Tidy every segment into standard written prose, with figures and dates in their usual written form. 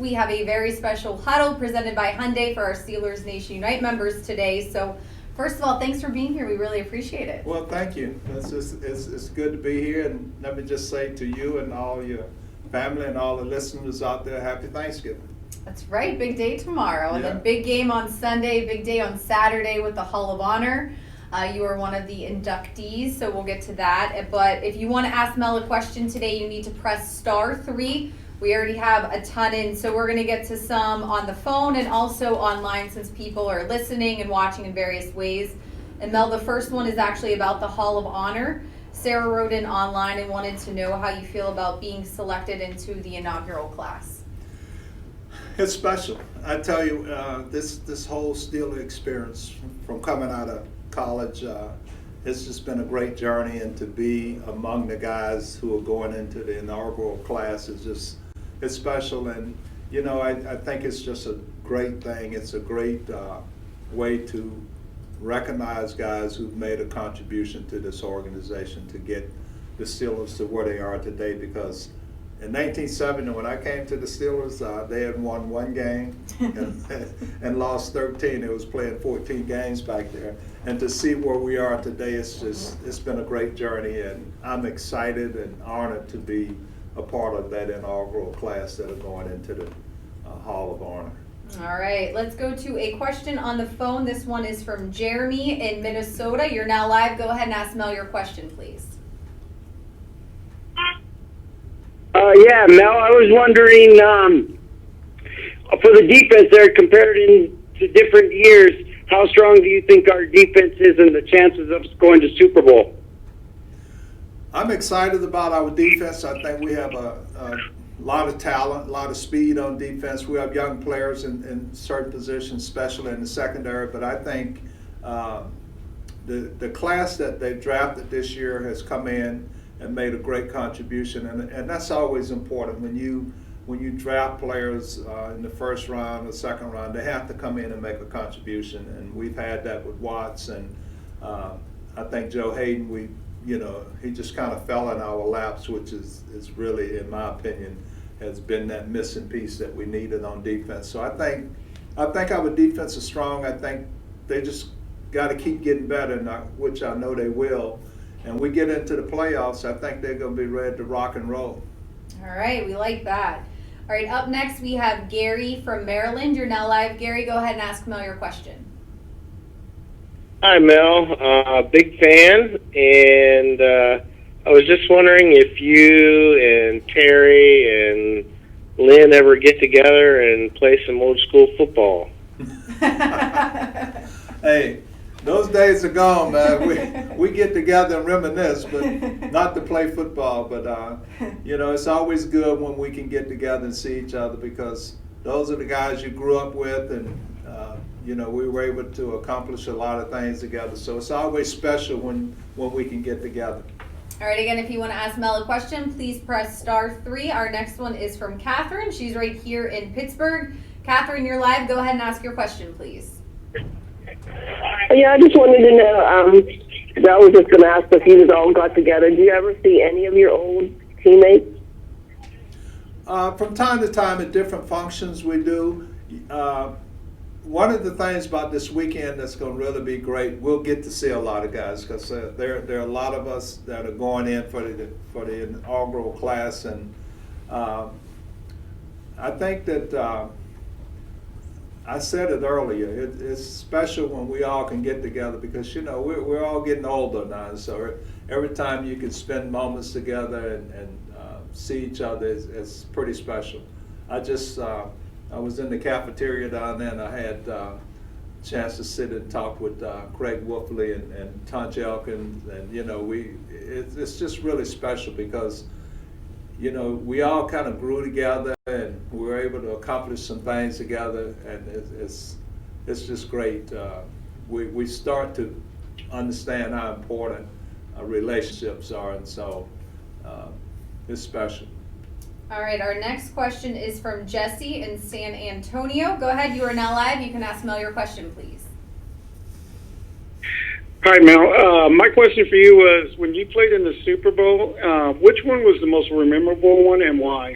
we have a very special huddle presented by Hyundai for our Steelers Nation Unite members today. So first of all, thanks for being here. We really appreciate it. Well, thank you. It's good to be here, and let me just say to you and all your family and all the listeners out there, happy Thanksgiving. That's right, big day tomorrow, and Yeah. then big game on Sunday, big day on Saturday with the Hall of Honor. You are one of the inductees, so we'll get to that. But if you want to ask Mel a question today, you need to press *3. We already have a ton in, so we're going to get to some on the phone and also online since people are listening and watching in various ways. And Mel, the first one is actually about the Hall of Honor. Sarah wrote in online and wanted to know how you feel about being selected into the inaugural class. It's special. I tell you, this whole Steeler experience from coming out of college, it's just been a great journey, and to be among the guys who are going into the inaugural class it's special. And you know, I think it's just a great thing. It's a great way to recognize guys who've made a contribution to this organization to get the Steelers to where they are today, because in 1970, when I came to the Steelers, they had won one game and lost 13. It was playing 14 games back there. And to see where we are today, it's been a great journey, and I'm excited and honored to be a part of that inaugural class that are going into the Hall of Honor. All right, let's go to a question on the phone. This one is from Jeremy in Minnesota. You're now live. Go ahead and ask Mel your question, please. Yeah, Mel, I was wondering, for the defense there, compared to different years, how strong do you think our defense is and the chances of us going to Super Bowl? I'm excited about our defense. I think we have a lot of talent, a lot of speed on defense. We have young players in certain positions, especially in the secondary, but I think the class that they drafted this year has come in and made a great contribution, and that's always important. When you draft players in the first round or second round, they have to come in and make a contribution, and we've had that with Watts, and I think Joe Hayden, he just kind of fell in our laps, which is really, in my opinion, has been that missing piece that we needed on defense. So I think our defense is strong. I think they just got to keep getting better, which I know they will. And we get into the playoffs, I think they're going to be ready to rock and roll. All right, we like that. All right, up next we have Gary from Maryland. You're now live. Gary, go ahead and ask Mel your question. Hi, Mel. Big fan, and I was just wondering if you and Terry and Lynn ever get together and play some old school football. Hey, those days are gone, man. We get together and reminisce, but not to play football. But, it's always good when we can get together and see each other, because those are the guys you grew up with, and, we were able to accomplish a lot of things together. So it's always special when we can get together. All right, again, if you want to ask Mel a question, please press *3. Our next one is from Catherine. She's right here in Pittsburgh. Catherine, you're live. Go ahead and ask your question, please. Yeah, I just wanted to know, I was just going to ask if you all got together. Do you ever see any of your old teammates? From time to time at different functions we do. One of the things about this weekend that's going to really be great, we'll get to see a lot of guys, because there are a lot of us that are going in for the inaugural class, and I think that I said it earlier, it's special when we all can get together, because we're all getting older now, so every time you can spend moments together and see each other is pretty special. I was in the cafeteria down there, and I had a chance to sit and talk with Craig Wolfley and Tunch Elkins, and it's just really special, because we all kind of grew together, and we were able to accomplish some things together, and it's just great. We start to understand how important relationships are, and so it's special. All right, our next question is from Jesse in San Antonio. Go ahead, you are now live. You can ask Mel your question, please. Hi, Mel. My question for you was, when you played in the Super Bowl, which one was the most memorable one, and why?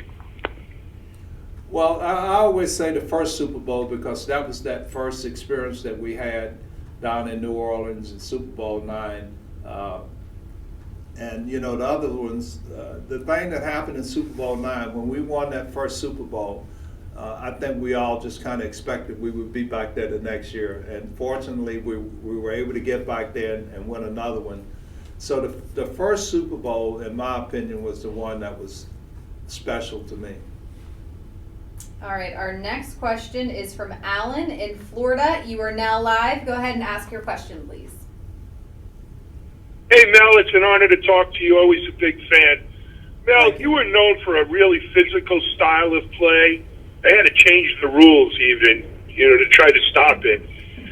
Well, I always say the first Super Bowl because that was that first experience that we had down in New Orleans in Super Bowl IX. And you know the other ones, the thing that happened in Super Bowl IX when we won that first Super Bowl, I think we all just kind of expected we would be back there the next year, and fortunately we were able to get back there and win another one. So the first Super Bowl, in my opinion, was the one that was special to me. All right, our next question is from Alan in Florida. You are now live. Go ahead and ask your question, please. Hey, Mel, it's an honor to talk to you. Always a big fan. Mel, Thank you you. were known for a really physical style of play. They had to change the rules even, to try to stop it.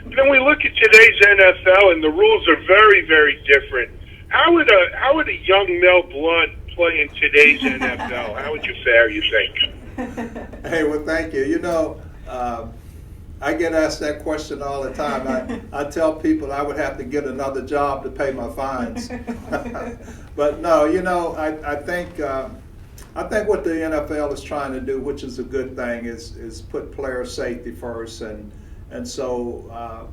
And then we look at today's NFL, and the rules are very, very different. How would a young Mel Blount play in today's NFL? How would you fare, you think? Hey, well, thank you. I get asked that question all the time. I tell people I would have to get another job to pay my fines. But no, I think what the NFL is trying to do, which is a good thing, is put player safety first, and so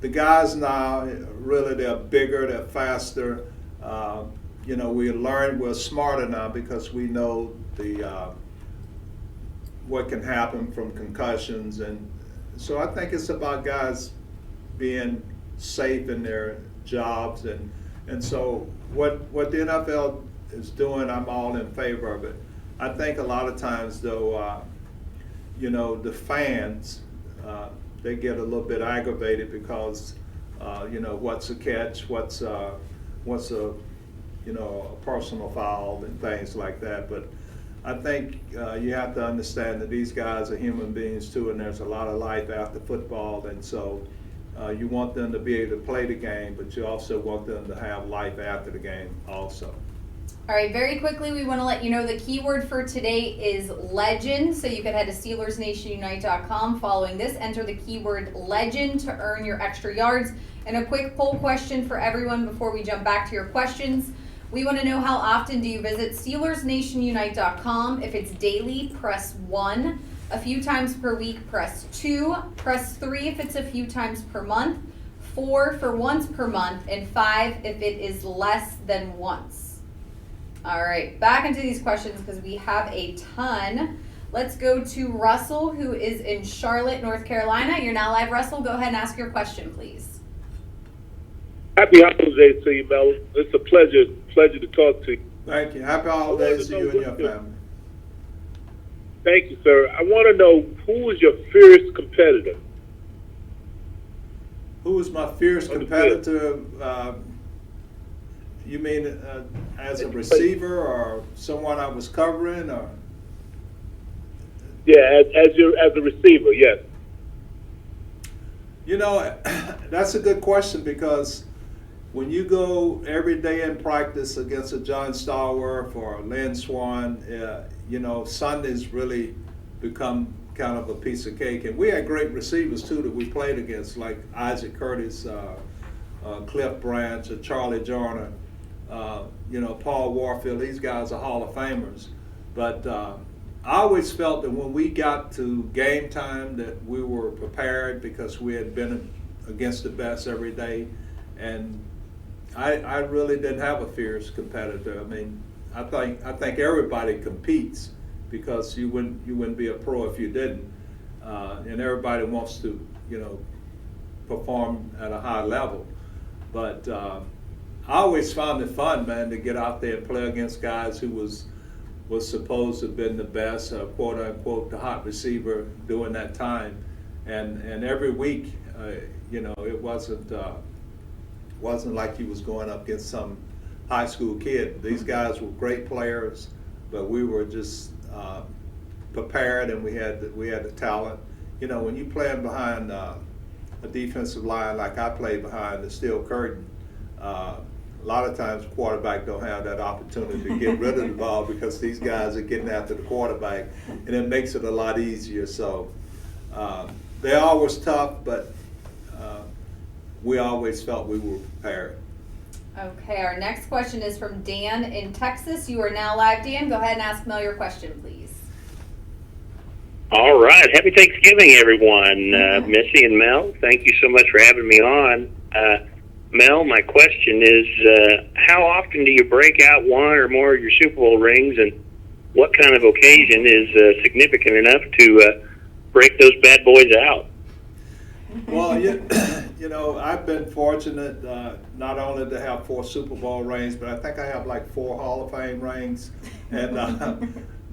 the guys now really they're bigger, they're faster. We're smarter now because we know what can happen from concussions, and so I think it's about guys being safe in their jobs, and so what the NFL is doing, I'm all in favor of it. I think a lot of times though, the fans, they get a little bit aggravated because, what's a catch, what's a personal foul and things like that. But I think you have to understand that these guys are human beings too, and there's a lot of life after football, and so you want them to be able to play the game, but you also want them to have life after the game also. All right, very quickly, we want to let you know the keyword for today is legend. So you can head to SteelersNationUnite.com. Following this, enter the keyword legend to earn your extra yards. And a quick poll question for everyone before we jump back to your questions. We want to know, how often do you visit SteelersNationUnite.com? If it's daily, press 1. A few times per week, press 2. Press 3 if it's a few times per month. 4 for once per month. And 5 if it is less than once. All right, back into these questions because we have a ton. Let's go to Russell, who is in Charlotte, North Carolina. You're now live, Russell. Go ahead and ask your question, please. Happy holidays to you, Mel. It's a pleasure to talk to you. Thank you. Happy holidays to you and your family. Thank you, sir. I want to know, who is your fierce competitor? Who is my fierce competitor? You mean as a receiver or someone I was covering, or? Yeah, as a receiver, yes. That's a good question, because when you go every day in practice against a John Stallworth or Lynn Swan, Sundays really become kind of a piece of cake. And we had great receivers too that we played against, like Isaac Curtis, Cliff Branch, or Charlie Joyner. Paul Warfield. These guys are Hall of Famers. But I always felt that when we got to game time that we were prepared because we had been against the best every day. And I really didn't have a fierce competitor. I mean, I think everybody competes, because you wouldn't be a pro if you didn't. And everybody wants to, perform at a high level. But I always found it fun, man, to get out there and play against guys who was supposed to have been the best, quote unquote, the hot receiver during that time. And every week, it wasn't like he was going up against some high school kid. These guys were great players, but we were just prepared, and we had the talent. When you playing behind a defensive line like I played behind the steel curtain, a lot of times the quarterback don't have that opportunity to get rid of the ball because these guys are getting after the quarterback, and it makes it a lot easier. So they're always tough, but we always felt we were prepared. Okay, our next question is from Dan in Texas. You are now live, Dan. Go ahead and ask Mel your question, please. All right. Happy Thanksgiving, everyone. Missy and Mel, thank you so much for having me on. Mel, my question is, how often do you break out one or more of your Super Bowl rings, and what kind of occasion is significant enough to break those bad boys out? Well, you know, I've been fortunate not only to have 4 Super Bowl rings, but I think I have like 4 Hall of Fame rings. And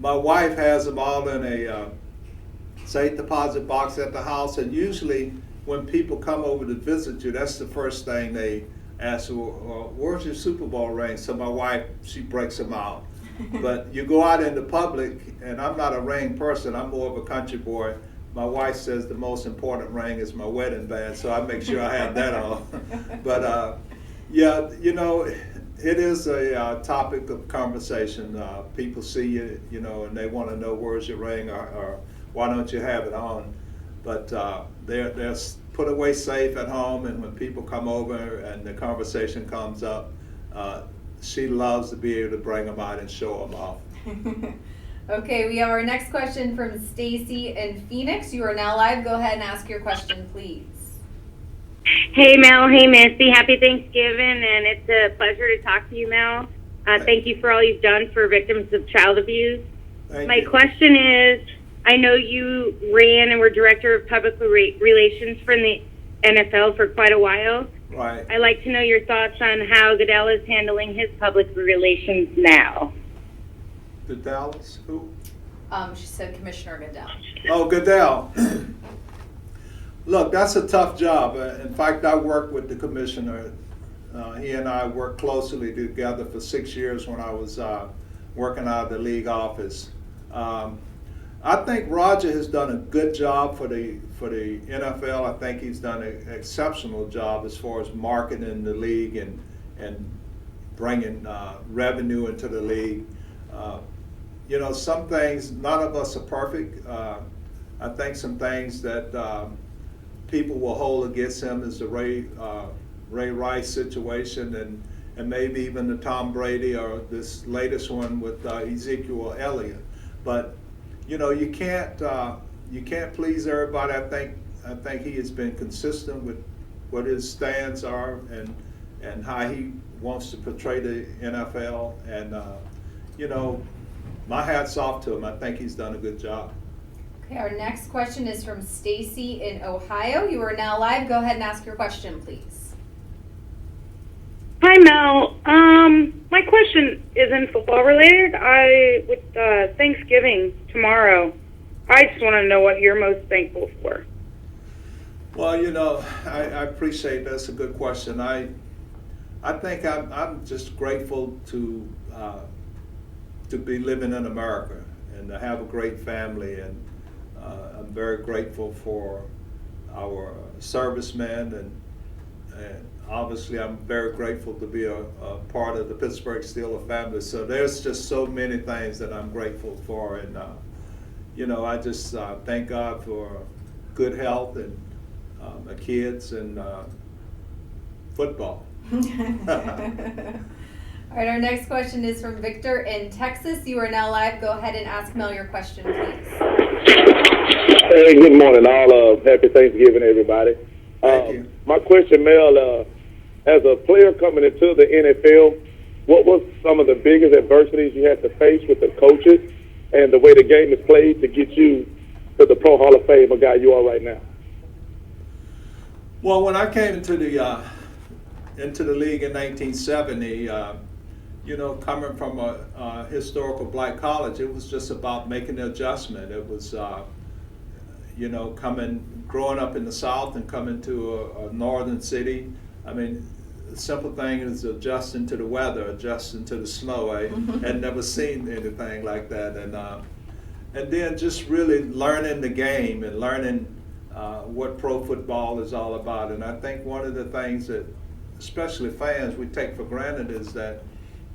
my wife has them all in a safe deposit box at the house. And usually when people come over to visit you, that's the first thing they ask, well, where's your Super Bowl ring? So my wife, she breaks them out. But you go out in the public, and I'm not a ring person, I'm more of a country boy. My wife says the most important ring is my wedding band, so I make sure I have that on. But yeah, you know, it is a topic of conversation. People see you, you know, and they want to know where's your ring, or why don't you have it on? But they're put away safe at home, and when people come over and the conversation comes up, she loves to be able to bring them out and show them off. Okay, we have our next question from Stacy in Phoenix. You are now live. Go ahead and ask your question, please. Hey, Mel. Hey, Missy. Happy Thanksgiving, and it's a pleasure to talk to you, Mel. Thank you for all you've done for victims of child abuse. My question is, I know you ran and were director of public relations for the NFL for quite a while. Right. I'd like to know your thoughts on how Goodell is handling his public relations now. The Dallas, who? She said Commissioner Goodell. Oh, Goodell. Look, that's a tough job. In fact, I worked with the commissioner. He and I worked closely together for 6 years when I was working out of the league office. I think Roger has done a good job for the NFL. I think he's done an exceptional job as far as marketing the league and bringing revenue into the league. You know, some things, none of us are perfect. I think some things that people will hold against him is the Ray Rice situation, and maybe even the Tom Brady or this latest one with Ezekiel Elliott. But you know, you can't please everybody. I think he has been consistent with what his stands are and how he wants to portray the NFL. And you know, my hat's off to him. I think he's done a good job. Okay, our next question is from Stacy in Ohio. You are now live. Go ahead and ask your question, please. Hi, Mel. My question isn't football related. With Thanksgiving tomorrow, I just want to know what you're most thankful for. Well, you know, I appreciate that's a good question. I think I'm just grateful to be living in America and to have a great family, and I'm very grateful for our servicemen, and obviously I'm very grateful to be a part of the Pittsburgh Steelers family. So there's just so many things that I'm grateful for, and you know, I just thank God for good health and my kids and football. All right, our next question is from Victor in Texas. You are now live. Go ahead and ask Mel your question, please. Hey, good morning, all. Happy Thanksgiving, everybody. Thank you. My question, Mel, as a player coming into the NFL, what was some of the biggest adversities you had to face with the coaches and the way the game is played to get you to the Pro Hall of Fame, a guy you are right now? Well, when I came into the league in 1970, you know, coming from a historical black college, it was just about making the adjustment. It was, you know, growing up in the South and coming to a northern city. I mean, the simple thing is adjusting to the weather, adjusting to the snow. I had never seen anything like that, and then just really learning the game and learning what pro football is all about. And I think one of the things that, especially fans, we take for granted is that,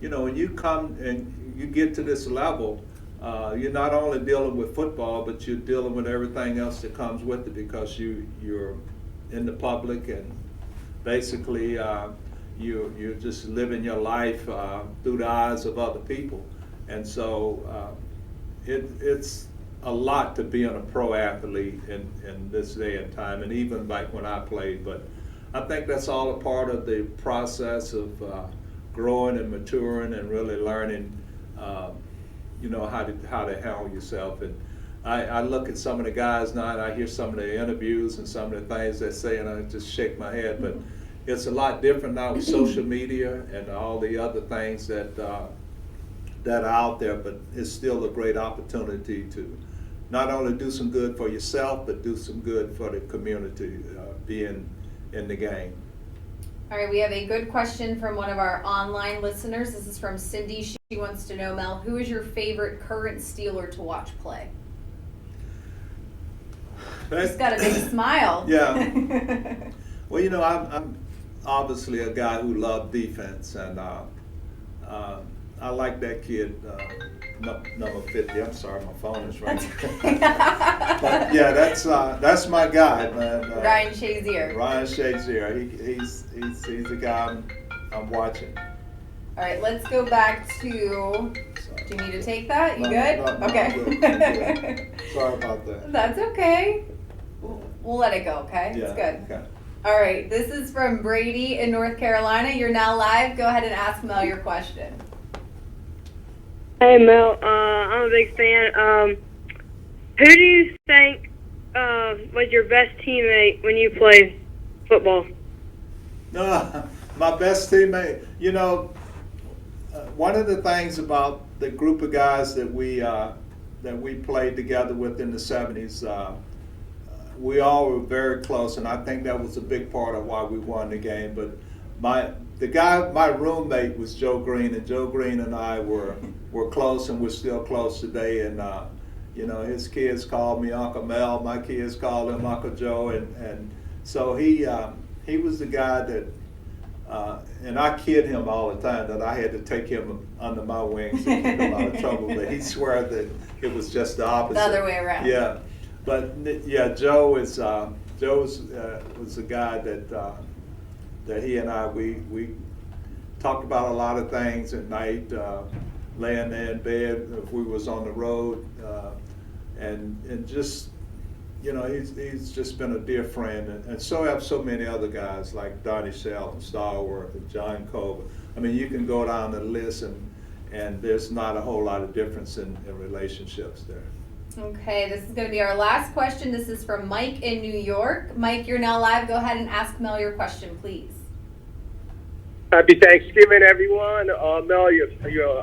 you know, when you come and you get to this level, you're not only dealing with football, but you're dealing with everything else that comes with it, because you're in the public, and basically you're just living your life through the eyes of other people. And so it's a lot to being a pro athlete in this day and time, and even back when I played. But I think that's all a part of the process of growing and maturing and really learning, you know, how to handle yourself. And I look at some of the guys now, and I hear some of the interviews and some of the things they say, and I just shake my head. But it's a lot different now with social media and all the other things that are out there. But it's still a great opportunity to not only do some good for yourself, but do some good for the community, being in the game. All right, we have a good question from one of our online listeners. This is from Cindy. She wants to know, Mel, who is your favorite current Steeler to watch play? He's got a big smile. Yeah. Well, you know, I'm obviously a guy who loved defense, and I like that kid, number 50. I'm sorry, my phone is ringing. But yeah, that's my guy, man. Ryan Shazier. Ryan Shazier. He's the guy I'm watching. All right, let's go back to. Do you need to take that? You good? No, okay. I'm good. Sorry about that. That's okay. We'll let it go, okay? Yeah, it's good. Okay. All right, this is from Brady in North Carolina. You're now live. Go ahead and ask Mel your question. Hey Mel, I'm a big fan. Who do you think was your best teammate when you played football? My best teammate. You know, one of the things about the group of guys that we played together with in the 70s, we all were very close, and I think that was a big part of why we won the game. But my roommate was Joe Green, and Joe Green and I were close, and we're still close today. And you know, his kids called me Uncle Mel, my kids called him Uncle Joe, and so he was the guy that, and I kid him all the time that I had to take him under my wings and keep him out of trouble, but he swear that it was just the opposite. The other way around. Yeah, but yeah, Joe was the guy that he and I, we talked about a lot of things at night, laying there in bed if we was on the road, and just, you know, he's just been a dear friend, and so have so many other guys like Donnie Shell and Starworth and John Colbert. I mean, you can go down the list, and there's not a whole lot of difference in relationships there. Okay, this is going to be our last question. This is from Mike in New York. Mike, you're now live. Go ahead and ask Mel your question, please. Happy Thanksgiving, everyone. Mel,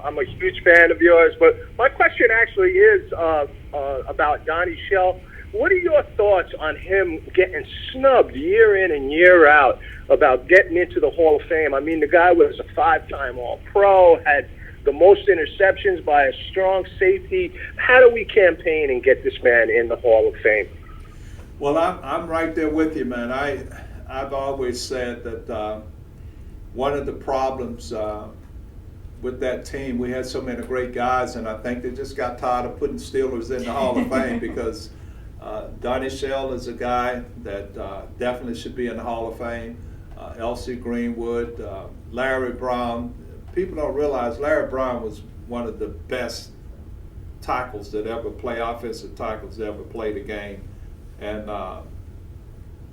I'm a huge fan of yours, but my question actually is about Donnie Shell. What are your thoughts on him getting snubbed year in and year out about getting into the Hall of Fame? I mean, the guy was a 5-time All-Pro, had the most interceptions by a strong safety. How do we campaign and get this man in the Hall of Fame? Well, I'm right there with you, man. I've always said that one of the problems with that team, we had so many great guys, and I think they just got tired of putting Steelers in the Hall of Fame because Donnie Shell is a guy that definitely should be in the Hall of Fame. L.C. Greenwood, Larry Brown. People don't realize Larry Brown was one of the best tackles that ever play, offensive tackles that ever played a game. And I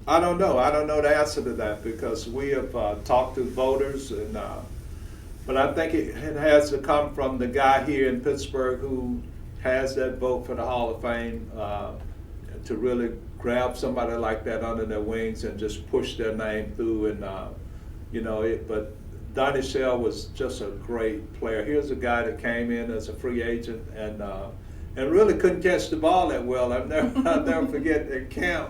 don't know the answer to that because we have talked to voters, and but I think it has to come from the guy here in Pittsburgh who has that vote for the Hall of Fame to really grab somebody like that under their wings and just push their name through. And you know, but Donnie Shell was just a great player. Here's a guy that came in as a free agent and really couldn't catch the ball that well. I'll never forget at camp.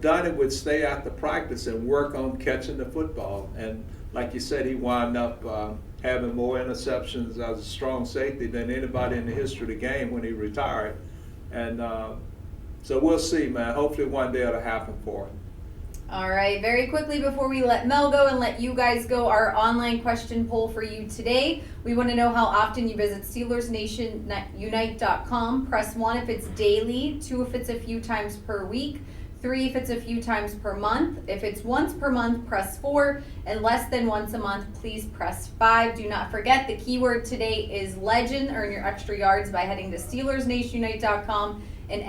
Donnie would stay after practice and work on catching the football. And like you said, he wound up having more interceptions as a strong safety than anybody in the history of the game when he retired. And so we'll see, man. Hopefully one day it'll happen for him. All right, very quickly before we let Mel go and let you guys go, our online question poll for you today. We want to know how often you visit SteelersNationUnite.com. Press 1 if it's daily, 2 if it's a few times per week, 3 if it's a few times per month. If it's once per month, press 4, and less than once a month, please press 5. Do not forget, the keyword today is legend. Earn your extra yards by heading to SteelersNationUnite.com and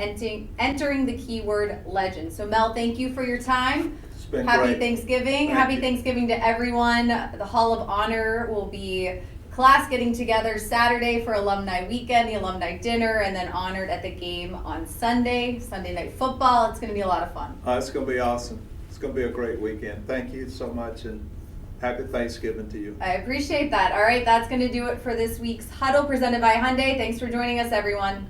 entering the keyword legend. So Mel, thank you for your time. It's been Happy great. Thanksgiving. Thank Happy you. Thanksgiving to everyone. The Hall of Honor will be class getting together Saturday for alumni weekend, the alumni dinner, and then honored at the game on Sunday night football. It's going to be a lot of fun. It's going to be awesome. It's going to be a great weekend. Thank you so much, and happy Thanksgiving to you. I appreciate that. All right, that's going to do it for this week's Huddle presented by Hyundai. Thanks for joining us, everyone.